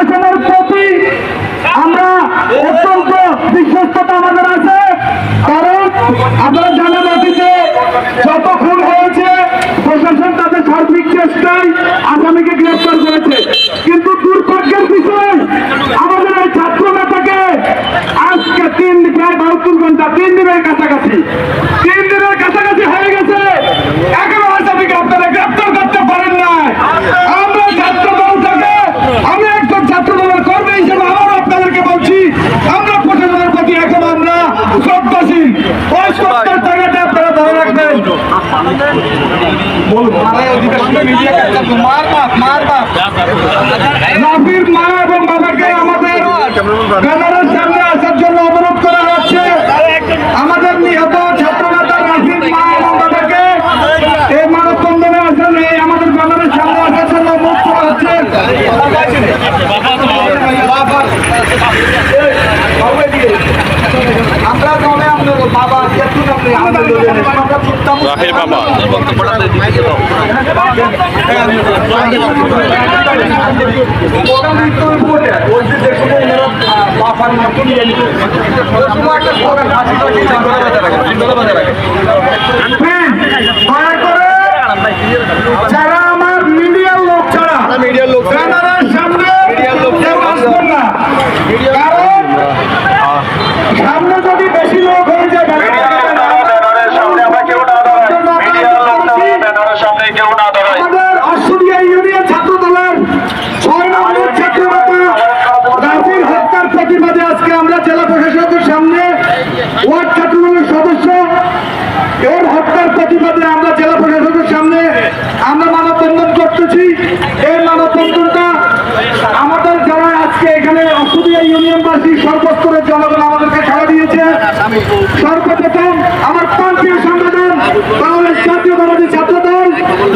প্রশাসনের প্রতি আমরা অত্যন্ত বিশ্বস্ততা আমাদের আছে। কারণ আপনারা জানেন অতীতে যত খুন হয়েছে প্রশাসন তাদের সার্বিক চেষ্টায় আসামিকে গ্রেফতার করেছে, কিন্তু দুর্ভাগ্যের বিষয় আমাদের এই ছাত্র নেতাকে আজকে প্রায় 72 ঘন্টা 3 দিনের কাছাকাছি হয়ে গেছে, এখনো আসামিকে আপনারা গ্রেফতার করতে পারেন না। আমরা ছাত্র দল থেকে, আমি একজন ছাত্র দলের কর্মী হিসেবে আবার আপনাদেরকে বলছি, আমরা প্রশাসনের প্রতি এখন আমরা শ্রদ্ধাশীল। ওই শ্রদ্ধার জায়গাটা আপনারা ধরে রাখবেন। নাফির মা এবং বাবাকে আমাদের ব্যানারের সামনে আসার জন্য অনুরোধ করা হচ্ছে। আমাদের নিহত ছাত্র নেতা নাফির মা এবং বাবাকে এই মানববন্ধনে আসেন, এই আমাদের ব্যানারের সামনে আসার জন্য অনুরোধ করা হচ্ছে। আমরা দমে আপনার বাবা রাফির বাবা যারা আমার মিডিয়ার লোক ছাড়া ব্যানারের সামনে আসবেন না, কারণ সামনে যদি বেশি লোক হয়ে যায় আমাদের অশ্বরিয়া ইউনিয়ন ছাত্র দলের 6 নম্বর ছাত্র রাফির হত্যার প্রতিবাদে আজকে আমরা জেলা প্রশাসকের সামনে ওয়ার্ড ছাত্র দলের সদস্য এর হত্যার প্রতিবাদে আমরা জেলা প্রশাসকের সামনে আমরা মানববন্ধন করতেছি। এই মানববন্ধনটা আমাদের যারা আজকে এখানে অশ্বরিয়া ইউনিয়নবাসী সর্বস্তরের জনগণ আমাদেরকে সাড়া দিয়েছে। সর্বপ্রথম আমার প্রান্তীয় সংগঠন বাংলাদেশ জাতীয়তাবাদী ছাত্র দল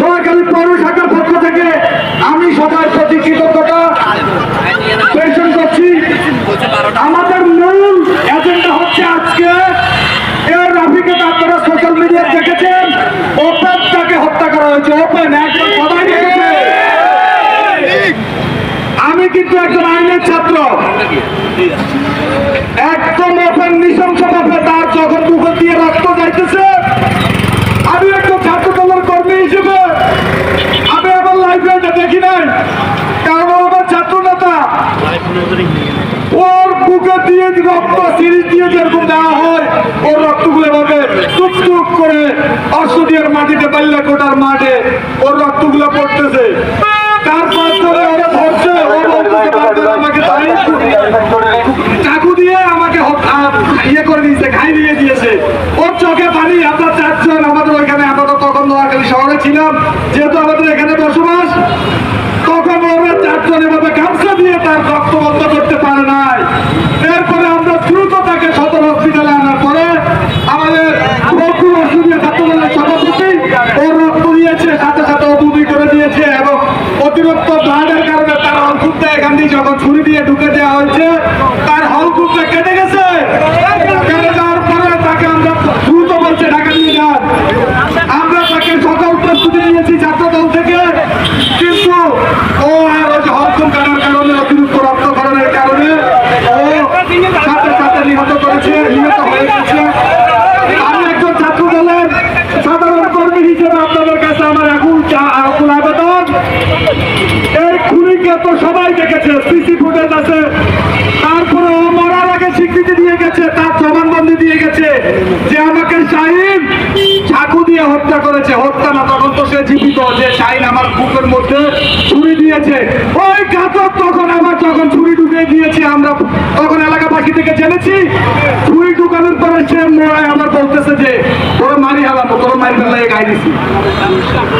নোয়াখালী পৌর শাখার পক্ষ থেকে আমি সবার প্রতি কৃতজ্ঞতা পেশন করছি। আমাদের মূল এজেন্ডা হচ্ছে আজকে এর রাফিকে আপনারা সোশ্যাল মিডিয়ায় দেখেছেন, ওপেন তাকে হত্যা করা হয়েছে। ওপেন একদম সবাই দেখেছে। আমি কিন্তু একজন আইনের ছাত্র, একদম ওপেন নৃশংসভাবে তার যখন বুকে দিয়ে রক্ত যাইতেছে, আমি একজন ছাত্র দলের কর্মী হিসেবে আমি আমার লাইফে এটা দেখি নাই। কারণ আমার ছাত্র নেতা ওর বুকে দিয়ে রক্ত সিরিজ দিয়ে যেরকম দেওয়া হয় ওর রক্তগুলো এভাবে টুক টুক করে অশ্বরিয়ার মাটিতে বাল্যাকোটার মাঠে ওর রক্তগুলো পড়তেছে। তারপর ধরে ওরা ধরছে, আমাকে চাকু দিয়ে আমাকে ইয়ে করে দিয়েছে, খাই দিয়ে দিয়েছে। ওর চোখে পানি। আমরা চারজন আমাদের ওইখানে, আমরা তখন নোয়াখালী শহরে ছিলাম, যেহেতু আমাদের এখানে বসবাস, তখন ওরা চারজন এভাবে গামছা দিয়ে তার রক্ত বন্ধ করতে পারে নাই। এরপরে আমরা দ্রুত তাকে সদর হসপিটালে আনার পরে আমাদের বকুল অসুবিধা ছাত্র দলের সভাপতি ওর রক্ত দিয়েছে, সাথে সাথে অবুদ্ধি করে দিয়েছে এবং অতিরিক্ত ব্লাডের কারণে তার হলকুপটা এখান দিয়ে যখন ছুরি দিয়ে ঢুকে দেওয়া হয়েছে তার হলকুপটা কেটে গেছে। কেটে যাওয়ার পরে তাকে আমরা দ্রুত বলছে ঢাকা নিয়ে যান। আমরা তাকে সকল প্রস্তুতি নিয়েছি ছাত্র দল থেকে, কিন্তু ও আর ওই হলকুপ কাটার কারণে অতিরিক্ত রক্তক্ষরণের কারণে ও সাথে সাথে নিহত হয়ে গেছে। আমি একজন ছাত্র দলের সাধারণ কর্মী হিসেবে আপনাদের কাছে আমার আকুল আবেদন, এই খুনিকে তো সবাই দেখেছে, সিসি ফুটেজ আছে, তারপরে ও মরার আগে স্বীকৃতি দিয়ে গেছে, তার জবানবন্দি দিয়ে গেছে যে আমাকে শাহিন চাকু দিয়ে হত্যা করেছে। হত্যা না, তখন তো সে জীবিত, যে শাহিন আমার বুকের মধ্যে ছুরি দিয়েছে। ওই ঘাতক তখন আমার যখন ছুরি ঢুকে দিয়েছে, আমরা তখন এলাকাবাসী থেকে জেনেছি। ছুরি ঢুকানোর পরে সে মোড়ায় আমার বলতেছে যে তোর মারি হালাম, তোর মারি ফেলা গাই দিছি,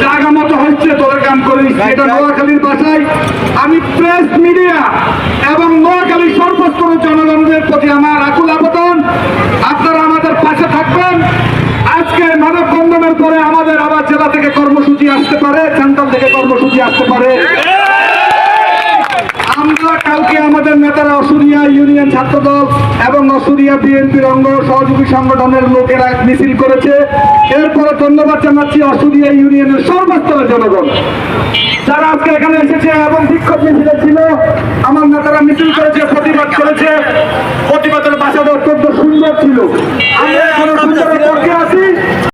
জায়গা মতো হচ্ছে, তোর কাম করে দিচ্ছি। এটা নোয়াখালীর ভাষায় আমি প্রেস মিডিয়া এবং নোয়াখালীর সর্বস্তরের জনগণের প্রতি আমার আকুল আবেদন, আপনারা আমাদের পাশে থাকবেন। আজকে মানববন্ধনের পরে আমাদের আবার জেলা থেকে কর্মসূচি আসতে পারে, সেন্ট্রাল থেকে কর্মসূচি আসতে পারে। আমরা কালকে আমাদের নেতারা অশ্বরিয়া ইউনিয়ন ছাত্রদল এবং অশ্বরিয়া বিএনপির অঙ্গ সহযোগী সংগঠনের লোকেরা মিছিল করেছে। এরপরে ধন্যবাদ জানাচ্ছি অশ্বরিয়া ইউনিয়নের সর্বস্তরের জনগণ যারা আজকে এখানে এসেছে এবং বিক্ষোভ মিছিলে